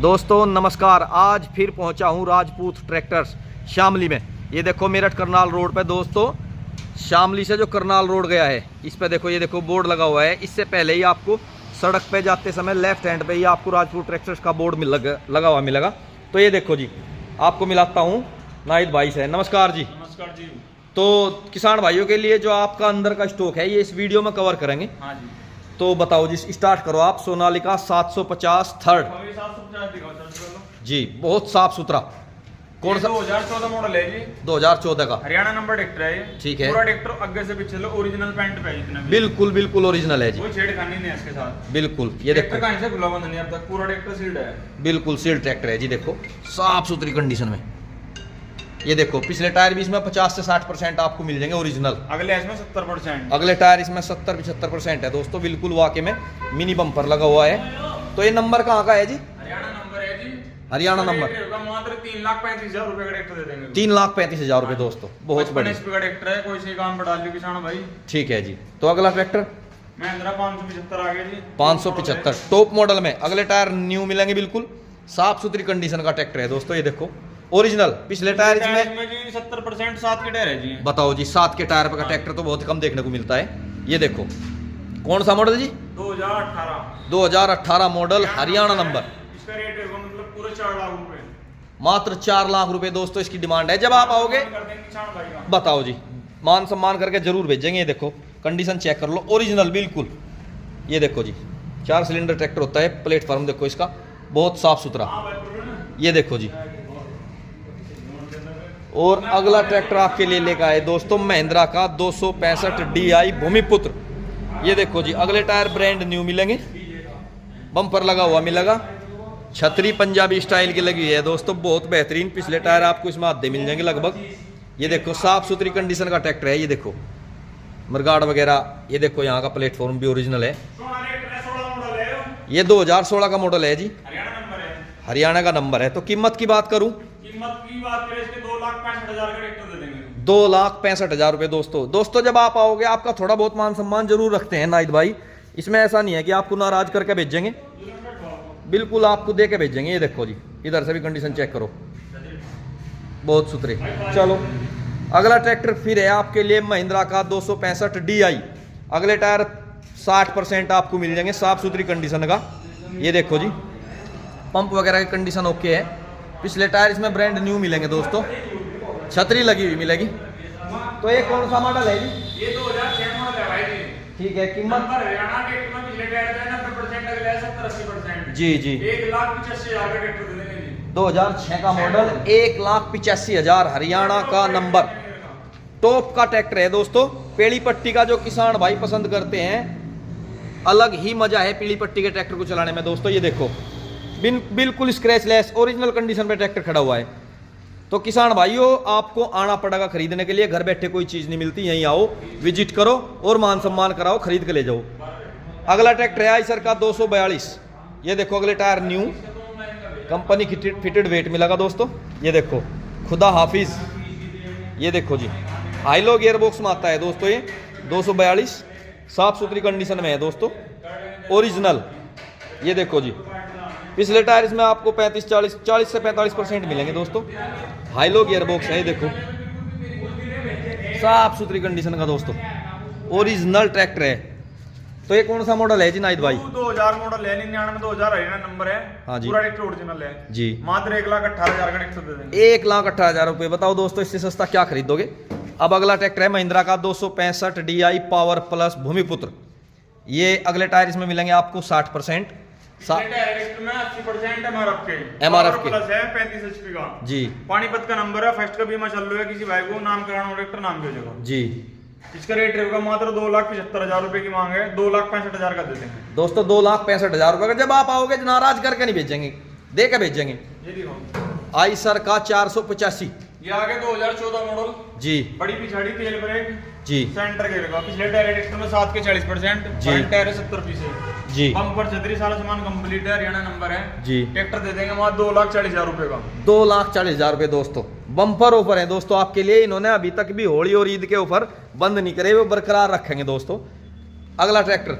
दोस्तों नमस्कार। आज फिर पहुंचा हूं राजपूत ट्रैक्टर्स शामली में। ये देखो मेरठ करनाल रोड पे दोस्तों, शामली से जो करनाल रोड गया है इस पे देखो, ये देखो बोर्ड लगा हुआ है। इससे पहले ही आपको सड़क पे जाते समय लेफ्ट हैंड पे ही आपको राजपूत ट्रैक्टर्स का बोर्ड लगा हुआ मिलेगा। तो ये देखो जी, आपको मिलाता हूँ नाहिद भाई से। नमस्कार जी। नमस्कार जी। तो किसान भाइयों के लिए जो आपका अंदर का स्टॉक है ये इस वीडियो में कवर करेंगे। हाँ जी। तो बताओ जी, स्टार्ट करो आप। सोनालिका 750 थर्ड 750 दिखाओ, चल लो जी, बहुत साफ सुथरा। कौन सा? 2014 मॉडल है जी, 2014 का हरियाणा नंबर ट्रैक्टर है ये। ठीक है। पूरा ट्रैक्टर आगे से पीछे लो, ओरिजिनल पेंट पे है जितना भी। बिल्कुल बिल्कुल ओरिजिनल है जी, कोई छेड़खानी नहीं है इसके साथ। बिल्कुल। ये ट्रैक्टर देखो कहीं से खुला बंद नहीं है अब तक, पूरा ट्रैक्टर सील्ड है। बिल्कुल सील्ड ट्रैक्टर है जी। देखो साफ सुथरी कंडीशन में। ये देखो पिछले टायर भी इसमें 50 से 60% आपको मिल जाएंगे ओरिजिनल। अगले इसमें 70%। अगले टायर इसमें 70-75% है दोस्तों। बिल्कुल वाकई में मिनी बम्पर लगा हुआ है। तो ये नंबर कहाँ का है जी? हरियाणा नंबर है जी। हरियाणा नंबर। मात्र 3,35,000 रुपए का ट्रैक्टर दे देंगे। 3,35,000 रुपए दोस्तों, बहुत बढ़िया। HP का ट्रैक्टर है, कोई से काम बढ़ा लियो किसान भाई। ठीक है जी। तो अगला ट्रैक्टर महिंद्रा 575 आ गया जी, 575 टॉप मॉडल में। अगले टायर न्यू मिलेंगे, बिल्कुल साफ सुथरी कंडीशन का ट्रैक्टर है दोस्तों। ये देखो ओरिजिनल। पिछले टायर इसमें जी 70% 7 के टायर है जी। बताओ जी, 7 के टायर का ट्रैक्टर तो बहुत कम देखने को मिलता है। ये देखो कौन सा मॉडल जी? 2018 मॉडल, हरियाणा नंबर। इसका रेट है मतलब पूरे 4 लाख रुपए, मात्र 4 लाख रुपए दोस्तों इसकी डिमांड है। जब आप आओगे बताओ जी, मान सम्मान करके जरूर भेजेंगे। ये देखो कंडीशन चेक कर लो, ओरिजिनल बिल्कुल। ये देखो जी, 4 सिलेंडर ट्रैक्टर होता है। प्लेटफॉर्म देखो इसका, बहुत साफ सुथरा। ये देखो जी। और अगला ट्रैक्टर आपके लिए लेकर आए दोस्तों, महिंद्रा का 265 DI भूमिपुत्र। ये देखो जी, अगले टायर ब्रांड न्यू मिलेंगे, बम्पर लगा हुआ मिलेगा, छतरी पंजाबी स्टाइल की लगी हुई है दोस्तों, बहुत बेहतरीन। पिछले टायर आपको इसमें आधे मिल जाएंगे लगभग। ये देखो साफ सुथरी कंडीशन का ट्रैक्टर है। ये देखो मरगाड़ वगैरह। ये देखो यहाँ का प्लेटफॉर्म भी ओरिजिनल है। ये 2016 का मॉडल है जी, हरियाणा का नंबर है। तो कीमत की बात करूं, कीमत की बात करें इसके 2,65,000 का ट्रैक्टर दे देंगे। 2,65,000 रुपए दोस्तों जब आप आओगे आपका थोड़ा बहुत मान सम्मान जरूर रखते हैं नाहिद भाई। इसमें ऐसा नहीं है कि आपको नाराज करके भेजेंगे, बिल्कुल आपको दे के भेजेंगे। ये देखो जी, इधर से भी कंडीशन चेक करो, बहुत सुथरे। चलो अगला ट्रैक्टर फिर है आपके लिए महिंद्रा का 265 DI। अगले टायर 60% आपको मिल जाएंगे, साफ सुथरी कंडीशन का। ये देखो जी, पंप वगैरह की कंडीशन ओके है। पिछले टायर इसमें ब्रांड न्यू मिलेंगे दोस्तों, छतरी लगी हुई मिलेगी। तो ये कौन सा मॉडल है जी? ये 2006 मॉडल है भाई जी। ठीक है। कीमत हरियाणा ट्रैक्टर में पिछले टायर पे 90%, अगले 70-80%। जी जी, 1,85,000 का ट्रैक्टर दे देंगे जी। 2006 का मॉडल, 1,85,000 हरियाणा का नंबर, टॉप का ट्रैक्टर है दोस्तों। पेड़ी पट्टी का जो किसान भाई पसंद करते हैं, अलग ही मजा है पीली पट्टी के ट्रैक्टर को चलाने में दोस्तों। ये देखो बिल्कुल स्क्रैचलेस ओरिजिनल कंडीशन पे ट्रैक्टर खड़ा हुआ है। तो किसान भाइयों आपको आना पड़ेगा खरीदने के लिए, घर बैठे कोई चीज़ नहीं मिलती। यहीं आओ, विजिट करो और मान सम्मान कराओ, खरीद के ले जाओ। अगला ट्रैक्टर है आइसर का 242। ये देखो अगले tyre new, company fitted weight मिलेगा दोस्तों। ये देखो खुदा हाफिज। ये देखो जी, हाईलो गियर बॉक्स में आता है दोस्तों। ये 242 साफ सुथरी कंडीशन में है दोस्तों, ओरिजिनल। ये देखो जी, पिछले टायर इसमें आपको 40 से 45% मिलेंगे दोस्तों। हाईलो गियर बॉक्स है। ये देखो साफ सुथरी कंडीशन का दोस्तों, ओरिजिनल ट्रैक्टर है। तो ये कौन सा मॉडल है जी नाहिद भाई? 2000 मॉडल है, 99 2000 हरियाणा नंबर है। हाँ जी, पूरा ट्रैक्टर ओरिजिनल है जी। मात्र 1,18,000 का ट्रैक्टर दे देंगे। 1,18,000 रुपए। बताओ दोस्तों इससे सस्ता क्या खरीदोगे? अब अगला ट्रैक्टर है महिंद्रा का 265 DI पावर प्लस भूमिपुत्र। ये अगले टायर इसमें मिलेंगे आपको 60%। में 80% MRF के प्लस है, 35 HP का जी। पानीपत का नंबर है, फर्स्ट का बीमा चल रहा है। किसी भाई को नाम कराना ट्रैक्टर नाम भी हो जाएगा जी। इसका रेट रहेगा मात्र 2,75,000 रुपए की मांग है, 2,65,000 का दे देंगे दोस्तों। 2,65,000 रुपए का। जब आप आओगे नाराज करके नहीं भेजेंगे, दे के भेजेंगे। आइसर का 485। ये आगे 2014 मॉडल जी, बड़ी पिछाड़ी तेल ब्रेक जी। सेंटर गियरगा। पिछले टायर ट्रैक्टर में 7 के 40%, फ्रंट टायर है 70% जी। बम्पर छतरी सारा सामान कंप्लीट है, हरियाणा नंबर है जी। ट्रैक्टर दे देंगे वहां 2,40,000 रुपए का। 2,40,000 रुपए दोस्तों। बम्पर ऑफर है दोस्तों आपके लिए। इन्होंने अभी तक भी होली और ईद के ऑफर बंद नहीं करे, वो बरकरार रखेंगे दोस्तों। अगला ट्रैक्टर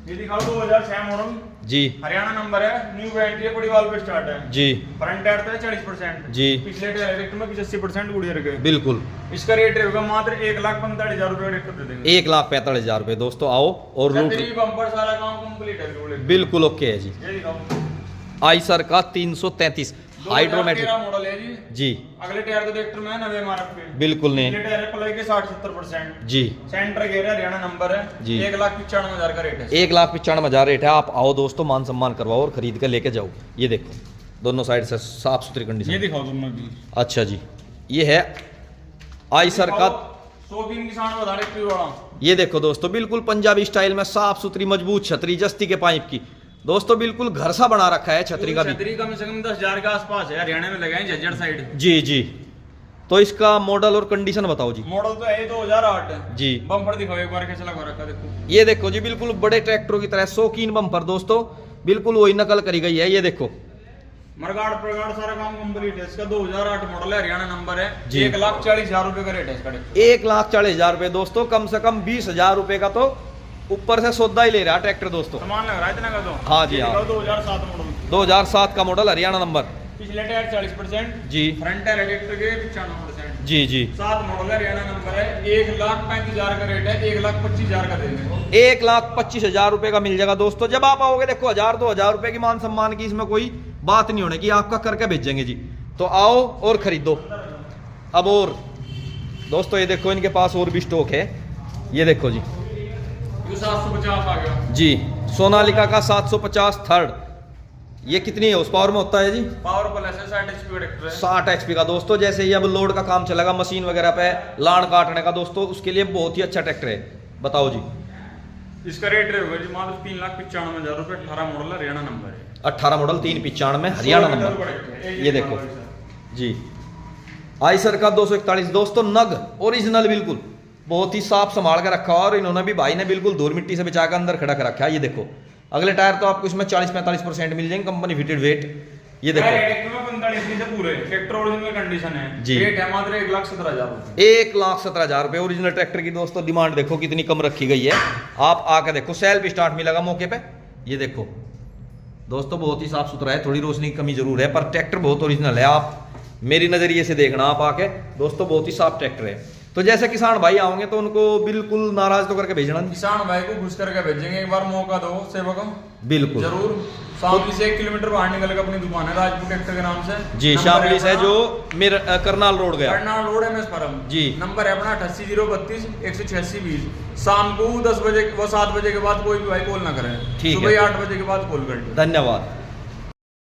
ये दिखाओ 2006 मॉडल, जी हरियाणा नंबर है, न्यू बैटरी है, बड़ी वाल पे स्टार्ट है जी फ्रंट टायर पे 40%, जी पिछले टायर ट्रैक्टर में 85% गुड़ियर के। बिल्कुल। इसका रेट रहेगा मात्र 1,45,000 रुपए ट्रैक्टर दे देंगे। 1,45,000 रुपए दोस्तों। आओ और रूट छतरी बम्पर सारा काम कंप्लीट है बिल्कुल। बिल्कुल ओके है जी। ये दिखाओ आइसर का 333 हाइड्रोमेट्रिक मॉडल है जी। जी अगले टायर तो ट्रैक्टर में है 90 MRF के। बिल्कुल नहीं पिछले टायर है प्लाई के 60-70%। जी सेंटर गेयर है, हरियाणा नंबर है जी। 1,95,000 का रेट है। 1,95,000 रेट है। आप आओ दोस्तों, मान सम्मान करवाओ और खरीद कर लेके जाओ। ये देखो दोनों साइड से साफ सुथरी ये कंडीशन। दिखाओ दोनों भी। अच्छा जी, ये है आइसर का 103 किसान बता रहे वाला। ये देखो दोस्तों, बिल्कुल पंजाबी स्टाइल में साफ सुथरी मजबूत छतरी जस्ती के पाइप की दोस्तों, बिल्कुल घर सा बना रखा है छतरी का भी। छतरी कम से कम 10,000 के आसपास है, हरियाणा में लगाए झज्जर साइड। जी जी। तो इसका मॉडल और कंडीशन बताओ जी। मॉडल तो है 2008 जी। बम्पर दिखाओ एक बार कैसा लगा रखा देखो। ये देखो जी, बिल्कुल बड़े ट्रैक्टरों की तरह शौकीन बम्पर दोस्तों, बिल्कुल वही नकल करी गई है। ये देखो मरगाड़ प्रगाड़ सारा काम कंप्लीट है। इसका 2008 मॉडल है, हरियाणा नंबर है जी। 1,40,000 रुपए का रेट है इसका। 1,40,000 रुपए दोस्तों, कम से कम 20,000 रुपए का तो ऊपर से सौदा ही ले रहा है ट्रैक्टर दोस्तों। सामान लग रहा है इतना का तो। हाँ जी, ये हाँ। दिखाओ 2007 मॉडल, 2007 का मॉडल, हरियाणा नंबर। पिछले टायर 40%, जी फ्रंट टायर ट्रैक्टर के 95%। जी जी। 7 मॉडल है, हरियाणा नंबर है, 1,35,000 का रेट है, 1,25,000 का देंगे। 1,25,000 रुपए का मिल जाएगा दोस्तों। जब आप आओगे देखो 1,000-2,000 रुपए की मान सम्मान की इसमें कोई बात नहीं होने की, आपका करके भेजेंगे जी। तो आओ और खरीदो। अब और दोस्तों ये देखो, इनके पास और भी स्टॉक है। ये देखो जी, ये 750 आ गया जी सोनालिका का 750 थर्ड। ये कितनी है उस पावर में होता है जी? पावर प्लस है, 60 HP ट्रैक्टर है। 60 HP का दोस्तों। जैसे ही अब लोड का काम चलेगा मशीन वगैरह पे लाण काटने का दोस्तों, उसके लिए बहुत ही अच्छा ट्रैक्टर है। बताओ जी। इसका रेट रहेगा जी मात्र 3,95,000 रुपए। 18 मॉडल है, हरियाणा नंबर है। 18 मॉडल 395 हरियाणा नंबर। ये देखो जी, आइसर का 241 दोस्तों, नग ओरिजिनल बिल्कुल बहुत ही साफ संभाल के रखा हुआ। और इन्होंने भी, भाई ने बिल्कुल धूल मिट्टी से बचा कर अंदर खड़ा कर रखा है। ये देखो अगले टायर तो आपको इसमें 40-45% मिल जाएंगे, कंपनी फिटेड वेट। ये देखो ट्रैक्टर में 45 से पूरे ट्रैक्टर ओरिजिनल कंडीशन है जी। रेट है मात्र 1,17,000 रुपए। 1,17,000 रुपए ओरिजिनल ट्रैक्टर की दोस्तों। डिमांड देखो कितनी कम रखी गई है। आप आके देखो, सेल्फ स्टार्ट मिलेगा मौके पे। ये देखो दोस्तों, बहुत ही साफ सुथरा है। थोड़ी रोशनी की कमी जरूर है, पर ट्रैक्टर बहुत ओरिजिनल है। आप मेरी नजरिए से देखना आप आके दोस्तों, बहुत ही साफ ट्रैक्टर है। तो जैसे किसान भाई आओगे तो उनको बिल्कुल नाराज तो करके भेजना नहीं। किसान भाई को घुस करके भेजेंगे, एक बार मौका दो सेवक बिल्कुल जरूर। शामली से 1 किलोमीटर बाहर निकल के अपनी दुकान है राजपूत ट्रैक्टर के नाम से जी। नंबर शामली है से अपना, जो मेरा करनाल रोड गया, करनाल रोड MS फर्म जी। नंबर है अपना 88,032 186 20। शाम को 10 बजे व 7 बजे के बाद कोई भी भाई कॉल ना करें, ठीक है। सुबह 8 बजे के बाद कॉल कर लो। धन्यवाद।